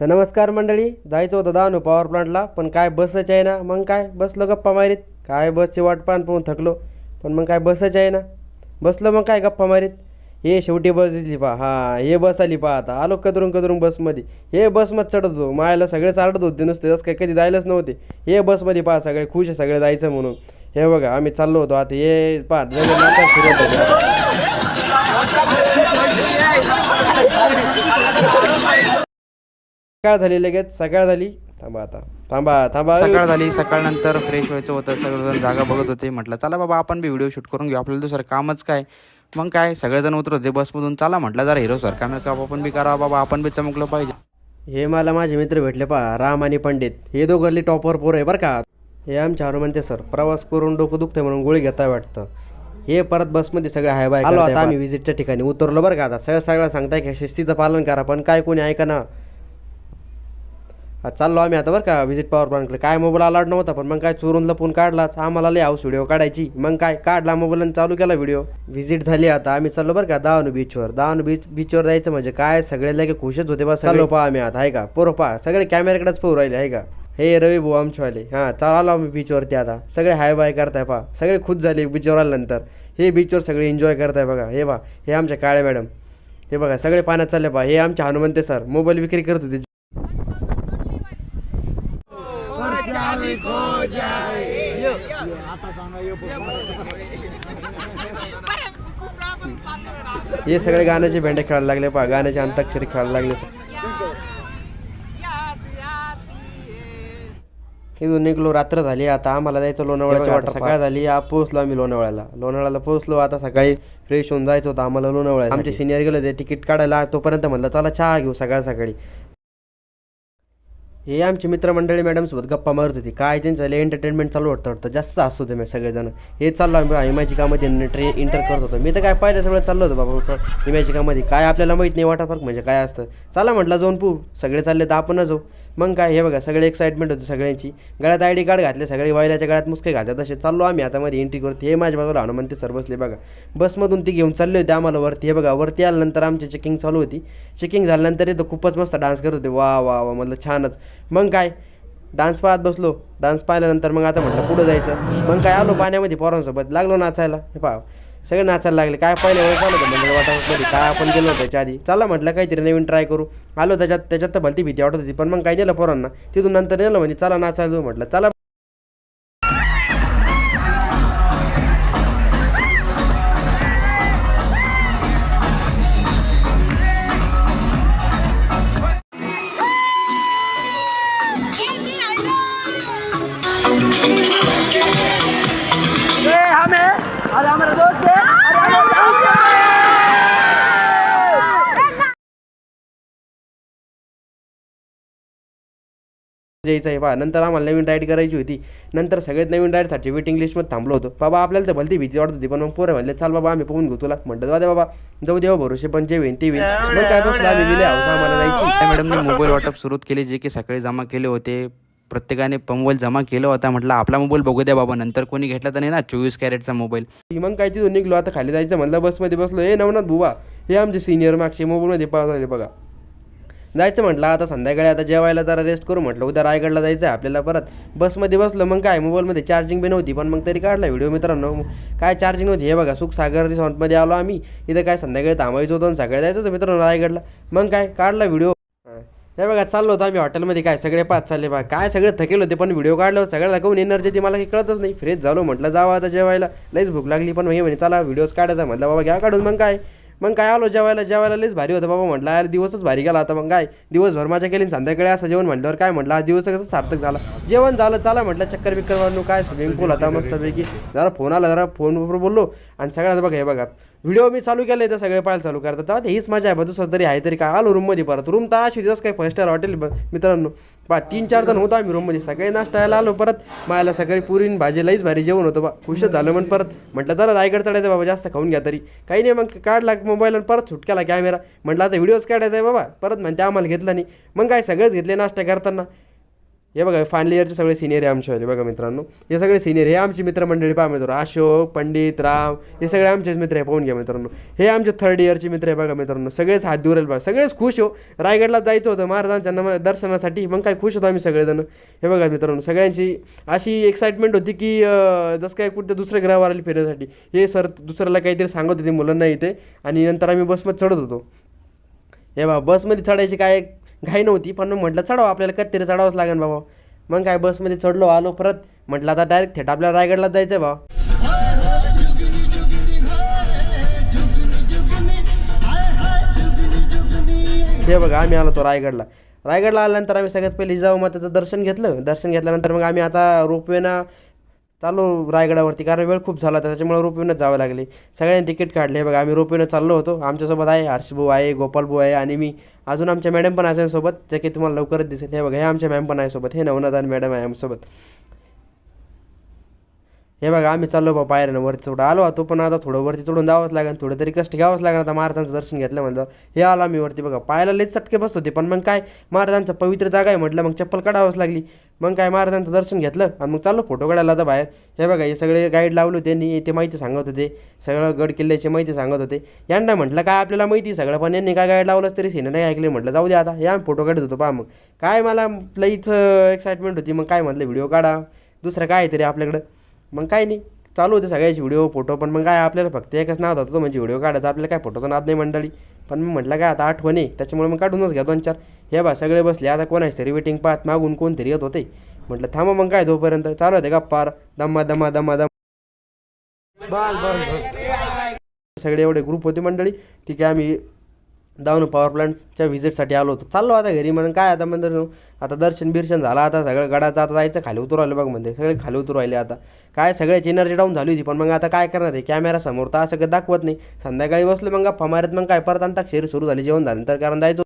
तर नमस्कार मंडळी, जायचं होतं दानू पॉवर प्लांटला, पण काय बसच आहे ना. मग काय बसलो गप्पा मारीत, काय बसची वाट पाहून थकलो. पण मग काय बसच आहे ना, बसलो मग काय गप्पा मारीत. हे शेवटी बस दिसली पहा, हा हे बस आली पहा. आता आलो कदरून कदरून बसमध्ये. हे बसमध्ये चढत होतो, मायाला सगळे चालत होते नुसते, जसं काय कधी जायलाच नव्हते. हे बसमध्ये पहा सगळे खुश आहे, सगळे जायचं म्हणून. हे बघा आम्ही चाललो होतो. आता हे पहा जगन्नाथ फिरत होते. सकाळ झाली, लगेच सकाळ झाली. थांबा आता, थांबा थांबा. सकाळ झाली. सकाळनंतर फ्रेश व्हायचं होतं. सगळेजण जागा बघत होते. म्हटलं चला बाबा आपण बी व्हिडिओ शूट करून घेऊ, आपल्याला दुसरं कामच काय. मग काय सगळेजण उतरत होते बसमधून. चला म्हटलं जरा हिरो सर काम आपण बी करावं बाबा, आपण बी चमकलं पाहिजे. हे मला माझे मित्र भेटले पहा, राम आणि पंडित. हे दोघं टॉपवर पोर आहे बरं का. हे आमच्या हनुमंते सर प्रवास करून डोकं दुखते म्हणून गोळी घेताय वाटतं. हे परत बसमध्ये सगळे हाय बाय आलो. आता आम्ही विजिटच्या ठिकाणी उतरलो बरं का. आता सगळं सांगताय की शिस्तीचं पालन करा, पण काय कोणी ऐका ना. चाललो आम्ही आता बरं का विजिट पॉवर प्लांटकडे. काय मोबाईल अलाउड नव्हता, पण मग काय चोरून लपून काढलाच. आम्हाला लय हाऊस व्हिडिओ काढायची. मग काय काढला मोबाईल आणि चालू केला व्हिडिओ. व्हिजिट झाली. आता आम्ही चाललो बरं का दावणू बीचवर. दावणू बीचवर जायचं म्हणजे काय सगळे लगे खुशच होते बस. चाललो पहा आम्ही आता, आहे का पोरं पहा सगळे कॅमेऱ्याकडेच पोहू राहिले, आहे का. हे रवी भाऊ आमच्यावाले. हां चाललो आम्ही बीचवरती. आता सगळे हाय बाय करताय पहा, सगळे खुश झाले बीचवर आल्यानंतर. हे बीचवर सगळे एन्जॉय करताय बघा. हे पहा हे आमच्या काळे मॅडम. हे बघा सगळे पाण्यात चालले पहा. हे आमचे हनुमंते सर मोबाईल विक्री करत होते. हे सगळे गाण्याचे भेंडे खेळायला लागले पहा, गाण्याचे अंताक्षरी खेळायला लागले. इथून निघलो, रात्र झाली. आता आम्हाला जायचं लोणावळ्याच्या वाट. सकाळ झाली, पोहोचलो आम्ही लोणावळ्याला पोहोचलो. आता सकाळी फ्रेश होऊन जायचं होतं आम्हाला लोणावळ्याला. आमचे सिनियर गेलो ते तिकीट काढायला, तोपर्यंत म्हणलं चला चहा घेऊ सकाळ सकाळी. हे आमची मित्रमंडळी मॅडमसोबत गप्पा मारत होती. काय त्यांचं लय एंटरटेनमेंट चालू होतं जास्त हसत होते मी सगळेजण. हे चाललो आम्ही इमॅजिकामध्ये इंटर करत होतो. मी तर काय पाहिलं सगळं चाललं होतं बाबा इमॅजिकामध्ये. काय आपल्याला माहीत नाही वॉटर पार्क म्हणजे काय असतं. चला म्हटलं जाऊन सगळे चालले तर आपण जाऊ. मग काय हे बघा सगळे एक्साइटमेंट होते सगळ्यांची. गळ्यात ID कार्ड घातले सगळे, वायल्याच्या गळ्यात मुसके घातले. तसे चाललो आम्ही आता मध्ये एंट्री करतो. हे माझ्या बाजूला हनुमंते सर बसले बघा. बसमधून ती घेऊन चालले होते आम्हाला वरती. हे बघा वरती आल्यानंतर आमची चेकिंग चालू होती. चेकिंग झाल्यानंतर इथं खूपच मस्त डान्स करत होते. वा वा वा म्हटलं छानच. मग काय डान्स पाहत बसलो. डान्स पाहिल्यानंतर मग आता म्हटलं पुढं जायचं. मग काय आलो पाण्यामध्ये पोरांसोबत, लागलो नाचायला. हे पहा सगळे नाचायला लागले. काय पहिल्या वेळेस आलो होतं म्हणजे वाटामध्ये, काय आपण गेलो होतो त्याच्या आधी. चला म्हटलं काहीतरी नवीन ट्राय करू. आलो त्याच्यात तर भलती भीती वाटत होती, पण मग काय नेलं पोरांना. तिथून नंतर नेलं म्हणजे चला नाचायला जाऊ म्हटलं. चला जायचं आहे बा. नंतर आम्हाला नवीन राईड करायची होती. नंतर सगळ्यात नवीन राईडसाठी वेटिंग लिस्टमध्ये थांबलो होतो. बाबा आपल्याला तर भलती भीती वाटत होती, पण मग पोरं म्हणले चाल बाबा आम्ही पोहून घेऊ तुला. म्हटलं जाऊ दे बाबा, जाऊ देवा भरोसे, पण जे होईल ते होईल. मग काय बसलं आम्ही गेले हाऊस आम्हाला जायची. मॅडमने मोबाईल वाटप सुरू केले, जे की सकाळी जमा केले होते. प्रत्येकाने मोबाईल जमा केला होता. म्हटलं आपला मोबाईल बघू द्या बाबा, नंतर कोणी घेतला तर नाही ना 24 कॅरेटचा मोबाईल. मग काय तिथून निघलो. आता खाली जायचं म्हणलं, बसमध्ये बसलो. हे नवनाथ बुवा हे आमचे सिनियर मागचे मोबाईलमध्ये पाहत बघा. जायचं म्हटलं आता संध्याकाळी, आता जेवायला जरा रेस्ट करू म्हटलं. उद्या रायगडला जायचं आहे आपल्याला परत. बसमध्ये बसलं. मग काय मोबाईलमध्ये चार्जिंग बी नव्हती, पण मग तरी काढला व्हिडिओ मित्रांनो. काय चार्जिंग नव्हती. हे बघा सुखसागर रिसॉर्टमध्ये आलो आम्ही. इथं काय संध्याकाळी थांबायचं होतं आणि सकाळी जायचं होतं मित्रांनो रायगडला. मग काय काढला व्हिडिओ. हे बघा चाललो होतं आम्ही हॉटेलमध्ये. काय सगळे पाच चालले बघा. काय सगळे थकेल होते, पण व्हिडिओ काढलं सगळ्याला दाखवून एनर्जी ती मला काही कळतच नाही. फ्रेश झालो म्हटलं जावं आता जेवायला. लईच भूक लागली, पण हे म्हणे चला व्हिडिओज काढायचा. म्हटलं बाबा घ्या काढून. मग काय आलो जेवायला लईच भारी होतं बाबा. म्हटलं यार दिवसच भारी गेला आता. मग काय दिवसभर मजा केली, संध्याकाळी असं जेवण म्हटल्यावर काय म्हटलं आज दिवस कसं सार्थक झाला. जेवण झालं. चला म्हटलं चक्कर बिक्कर मारणू. काय स्विमिंग पूल होता मस्तपैकी. जरा फोन आला, जरा फोनवर बोललो आणि सगळ्यात बघा हे बघा व्हिडिओ मी चालू केले तर सगळे पाहायला चालू करतात. तेव्हा हीच मजा आहे. दुसरं तरी आहे तरी काय. आलो रूममध्ये परत. रूम तर अशी दिवस काय 5 स्टार हॉटेल मित्रांनो. 3-4 जण होतो आम्ही रूममध्ये. सगळे नाश्ता आलो परत. मला सकाळी पुरीन भाजी लईच भारी जेवण होतं बा. खुशच झालं. मग परत म्हटलं जरा रायगड चढायचं बाबा, जास्त खाऊन घ्या तरी काही नाही. मग काढला मोबाईल आणि परत सुट केला कॅमेरा. म्हटलं आता व्हिडिओज काढायचा आहे बाबा. परत म्हणते आम्हाला घेतला नाही. मग काय सगळेच घेतले नाश्ता करताना. हे बघा फायनल इयरचे सगळे सिनियर आहे आमच्यावाले बघा मित्रांनो. हे सगळे सिनियर हे आमची मित्रमंडळी पहा मित्रांनो. अशोक, पंडित, राव हे सगळे आमचेच मित्र आहे. पाहून घ्या मित्रांनो. हे आमचे थर्ड इयरचे मित्र आहे बघा मित्रांनो. सगळेच हात देऊ राहिले बघा. सगळेच खुश हो. रायगडला जायचं होतं महाराजांच्या दर्शनासाठी. मग काय खुश होतो आम्ही सगळेजण. हे बघा मित्रांनो सगळ्यांची अशी एक्साइटमेंट होती की जसं काय कुठं दुसऱ्या ग्रहावर आली फिरण्यासाठी. हे सर दुसऱ्याला काहीतरी सांगत होते मुलांना इथे. आणि नंतर आम्ही बसमध्ये चढत होतो. हे बा बसमध्ये चढायची काय घाई नव्हती, पण मग म्हटलं चढावं आपल्याला कधीतरी चढावंच लागेल बाबा. मग काय बसमध्ये चढलो आलो परत. म्हटलं आता डायरेक्ट थेट आपल्याला रायगडला जायचं आहे बा. हे बघा आम्ही आलो तो रायगडला. रायगडला आल्यानंतर आम्ही सगळ्यात पहिले जिजाऊ दर्शन घेतलं. दर्शन घेतल्यानंतर मग आम्ही आता रोपवेनं चाललो रायगडावरती, कारण वेळ खूप झाला त्याच्यामुळे रोपवेनंच जावं लागले. सगळ्यांनी तिकीट काढले. बघा आम्ही रोपवेनं चाललो होतो. आमच्यासोबत आहे हर्षभाऊ आहे, गोपालभाऊ आहे आणि मी. अजून आमच्या मॅडम पण आहे सोबत, जे की तुम्हाला लवकरच दिसेल. हे बघा हे आमच्या मॅम पण आहे सोबत. हे नवनाथ आणि मॅडम आहे आमच्यासोबत. हे बघा आम्ही चाललो बा पायऱ्यानं वरती चढून आलो होतो, पण आता थोडं वरती चढून जावंच लागेल. थोडं तरी कष्ट घ्यावंच लागेल आता महाराजांचं दर्शन घेतलं म्हणलं. हे आलो आम्ही वरती बघा. पायाला लईच चटके बसत होते, पण मग काय महाराजांचं पवित्र जागा आहे म्हटलं मग चप्पल काढावंच लागली. मग काय महाराजांचं दर्शन घेतलं आणि मग चाललो फोटो काढायला आता बाहेर. हे बघा हे सगळे गाईड लावले त्यांनी, ते माहिती सांगत होते. सगळं गड किल्ल्याची माहिती सांगत होते. यांना म्हटलं काय आपल्याला माहिती सगळं, पण यांनी काय गाईड लावलंच तरी सीन नाही ऐकले. म्हटलं जाऊ दे आता. हे आम्ही फोटो काढत होतो पहा. मग काय मला लईच एक्साइटमेंट होती. मग काय म्हटलं व्हिडिओ काढा दुसरं काय तरी आपल्याकडं. मग काय नाही चालू होते सगळ्याचे व्हिडिओ फोटो, पण मग काय आपल्याला फक्त एकच नाद होतं तो म्हणजे व्हिडिओ काढायचा. आपल्याला काय फोटोचा नाद नाही मंडळी. पण मी म्हटलं काय आता आठवण आहे त्याच्यामुळे मग काढूनच घ्या 2-4. हे बा सगळे बसले आता कोणाच तरी वेटिंग पाहत मागून कोणतरी येत होते. म्हटलं थांबा मग काय तोपर्यंत चालू होते गप्पा दमा दमा दमा दम. सगळे एवढे ग्रुप होते मंडळी. ठीक आहे आम्ही दावणू पॉवर प्लांटच्या व्हिजिटसाठी आलो होतो. चाललो आता घरी. म्हणून काय आता मंदिर आता दर्शन बिर्शन झालं. आता सगळं गडाचं आता जायचं खाली उतरू राहिलं बघ म्हणजे सगळे खाली उतरू राहिले. आता काय सगळ्याची एनर्जी डाऊन झाली होती, पण मग आता काय करणार आहे कॅमेरा समोर तर असं काही दाखवत नाही. संध्याकाळी बसलो मग गप्पा मारत. मग काय परत अंताक्षरी सुरू झाली जेवण झालं तर, कारण जायचं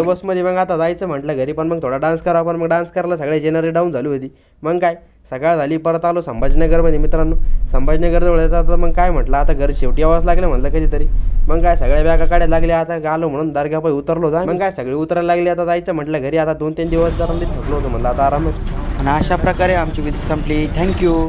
बसमध्ये. मग आता जायचं म्हटलं घरी, पण मग थोडा डान्स करा. पण मग डान्स करायला सगळ्याची एनर्जी डाऊन झाली होती. मग काय सकाळ झाली परत आलो संभाजीनगरमध्ये मित्रांनो. संभाजीनगरजवळ येतात तर मग काय म्हटलं आता घर शेवटी यावंच लागलं म्हटलं कधीतरी. मग काय सगळ्या बॅगा काढायला लागल्या. आता आलो म्हणून दर्गापाई उतरलो होता. मग काय सगळे उतरायला लागले. आता जायचं म्हटलं घरी. आता 2-3 दिवस जरा थकलो होतो म्हणलं आता आरामच. आणि अशा प्रकारे आमची विजिट संपली. थँक्यू.